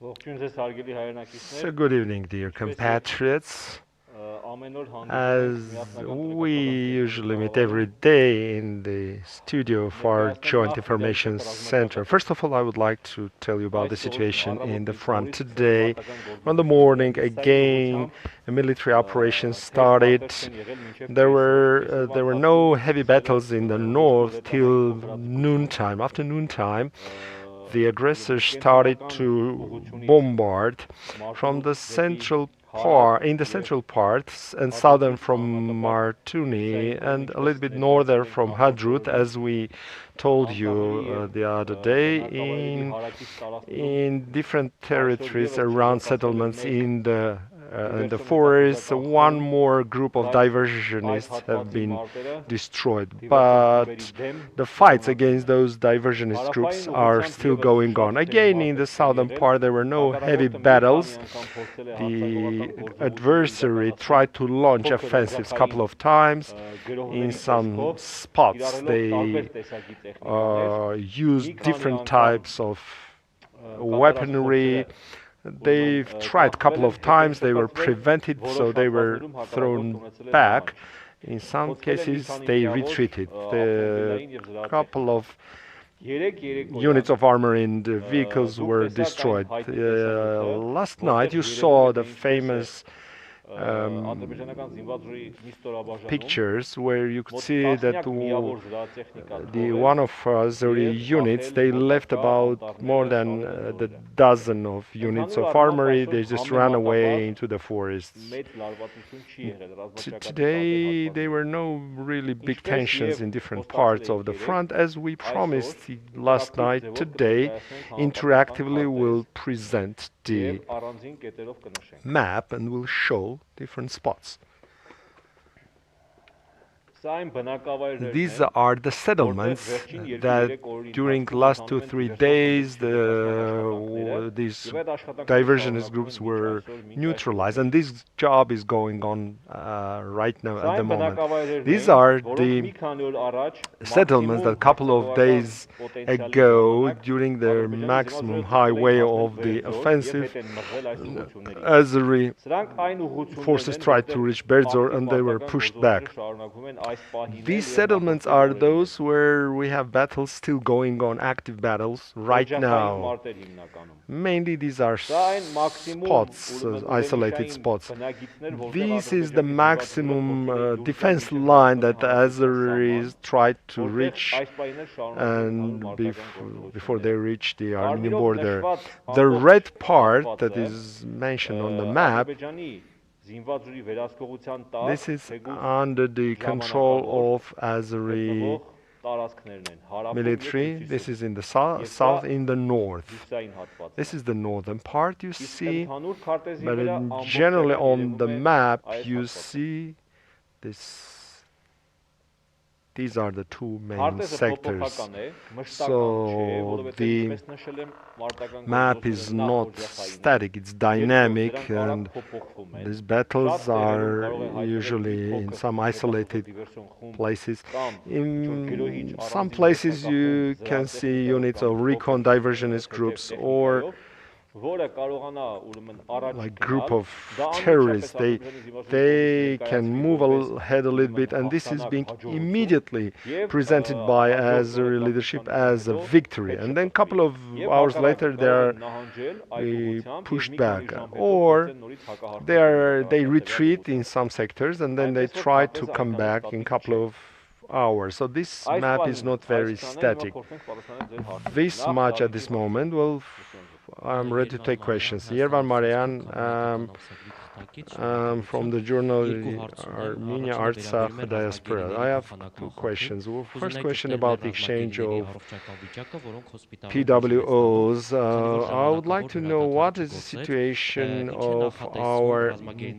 So good evening, dear compatriots. As we usually meet every day in the studio of our Joint Information Center, first of all, I would like to tell you about the situation in the front. Today, on the morning, again, a military operation started. There were no heavy battles in the north till noontime. After noontime, the aggressors started to bombard from the central in the central parts and southern from Martuni and a little bit northern from Hadrut, as we told you the other day, in different territories around settlements in the forest. One more group of diversionists have been destroyed, but the fights against those diversionist groups are still going on. Again, in the southern part, there were no heavy battles. The adversary tried to launch offensives a couple of times. In some spots, they used different types of weaponry. They've tried a couple of times, they were prevented, so they were thrown back. In some cases, they retreated. A couple of units of armor in the vehicles were destroyed. Last night, you saw the famous pictures where you could see that the one of the units, they left about more than the dozen of units of armory. They just ran away into the forests. Today there were no really big tensions in different parts of the front, as we promised last night. Today, interactively, we'll present the map and we'll show different spots. These are the settlements that during the last 2-3 days these diversionist groups were neutralized, and this job is going on right now at the moment. These are the settlements that a couple of days ago, during the maximum highway of the offensive, Azeri forces tried to reach Berdzor and they were pushed back. These settlements are those where we have battles still going on, active battles right now. Mainly these are spots, isolated spots. This is the maximum defense line that the Azeris tried to reach, and before they reach the Armenian border. The red part that is mentioned on the map, this is under the control of Azeri military. This is in the south, in the north. This is the northern part you see, but generally on the map you see this. These are the two main sectors. So the map is not static, it's dynamic, and these battles are usually in some isolated places. In some places you can see units of recon diversionist groups or like group of terrorists. They can move ahead a little bit, and this is being immediately presented by Azeri leadership as a victory, and then a couple of hours later they are pushed back, or they retreat in some sectors and then they try to come back in a couple of hours. So this map is not very static. This much at this moment. Well, I'm ready to take questions. Yervan Marian from the journal Armenia Artsakh Diaspora. I have two questions. First question about the exchange of PWOs. I would like to know what is the situation of our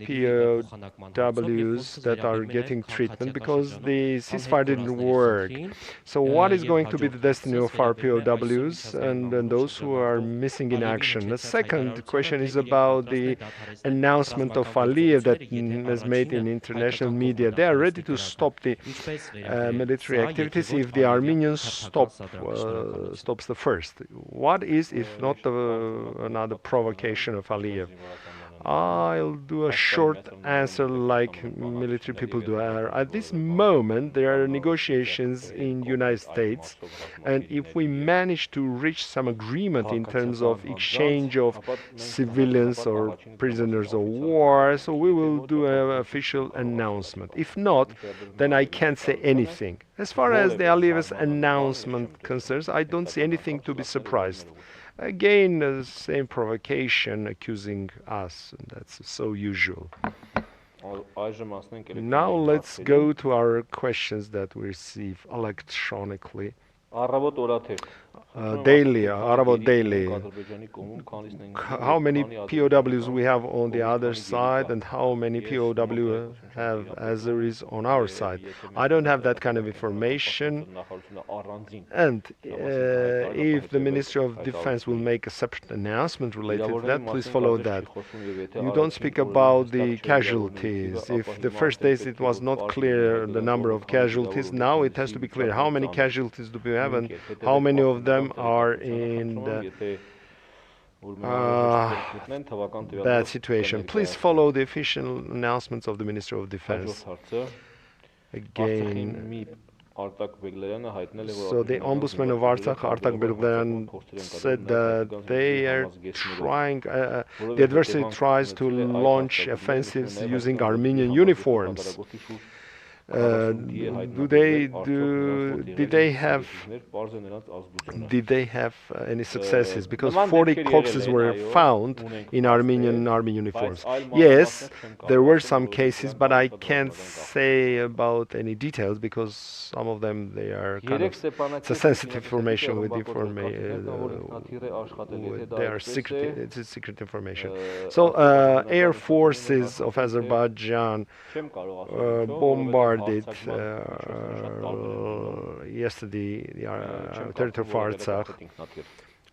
POWs that are getting treatment, because the ceasefire didn't work. So what is going to be the destiny of our POWs and those who are missing in action. The second question is about the announcement of Aliyev that was made in international media. They are ready to stop the military activities if the Armenians stops the first. What is if not another provocation of Aliyev? I'll do a short answer like military people do. At this moment, there are negotiations in United States, and if we manage to reach some agreement in terms of exchange of civilians or prisoners of war, so we will do an official announcement. If not, then I can't say anything. As far as the Aliyev's announcement concerns, I don't see anything to be surprised. Again, the same provocation accusing us, and that's so usual. Now let's go to our questions that we receive electronically. Daily, Arabo daily. How many POWs we have on the other side and how many POW have Azeris on our side. I don't have that kind of information. And if the Ministry of Defense will make a separate announcement related to that, please follow that. You don't speak about the casualties. If the first days it was not clear the number of casualties, now it has to be clear how many casualties do we have and how many of them are in the bad situation. Please follow the official announcements of the Ministry of Defense. Again, so the Ombudsman of Artsakh, Artak Belgran, said that they are trying, the adversary tries to launch offensives using Armenian uniforms. Did they have any successes? Because 40 corpses were found in Armenian army uniforms. Yes, there were some cases, but I can't say about any details because some of them they are kind of it's a sensitive information with they are secret. It's secret information. So air forces of Azerbaijan bombarded yesterday the territory of Artsakh.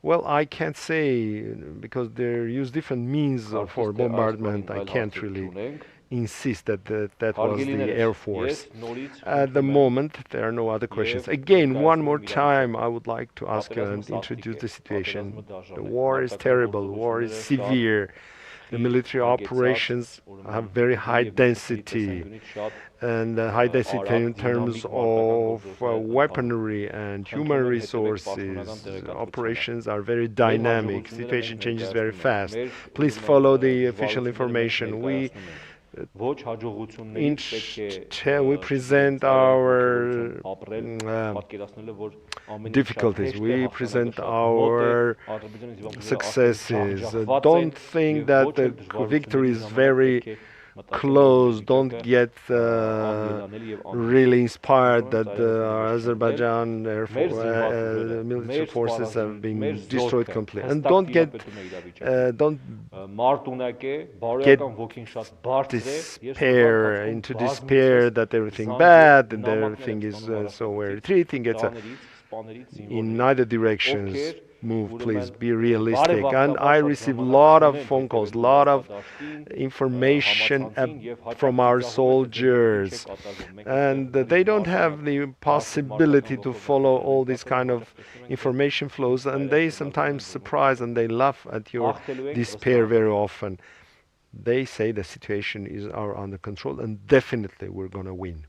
Well, I can't say because they use different means for bombardment. I can't really insist that that was the Air Force. At the moment, there are no other questions. Again, one more time, I would like to ask you and introduce the situation. The war is terrible. The war is severe. The military operations have very high density, and high density in terms of weaponry and human resources. Operations are very dynamic. Situation changes very fast. Please follow the official information. We present our difficulties, we present our successes. Don't think that the victory is very close. Don't get really inspired that Azerbaijan military forces have been destroyed completely, and don't get despair that everything bad and everything is so we're retreating. It's in neither directions. Move, please be realistic. And I receive a lot of phone calls, a lot of information from our soldiers, and they don't have the possibility to follow all these kind of information flows, and they sometimes surprise and they laugh at your despair very often. They say the situation is under control and definitely we're gonna win.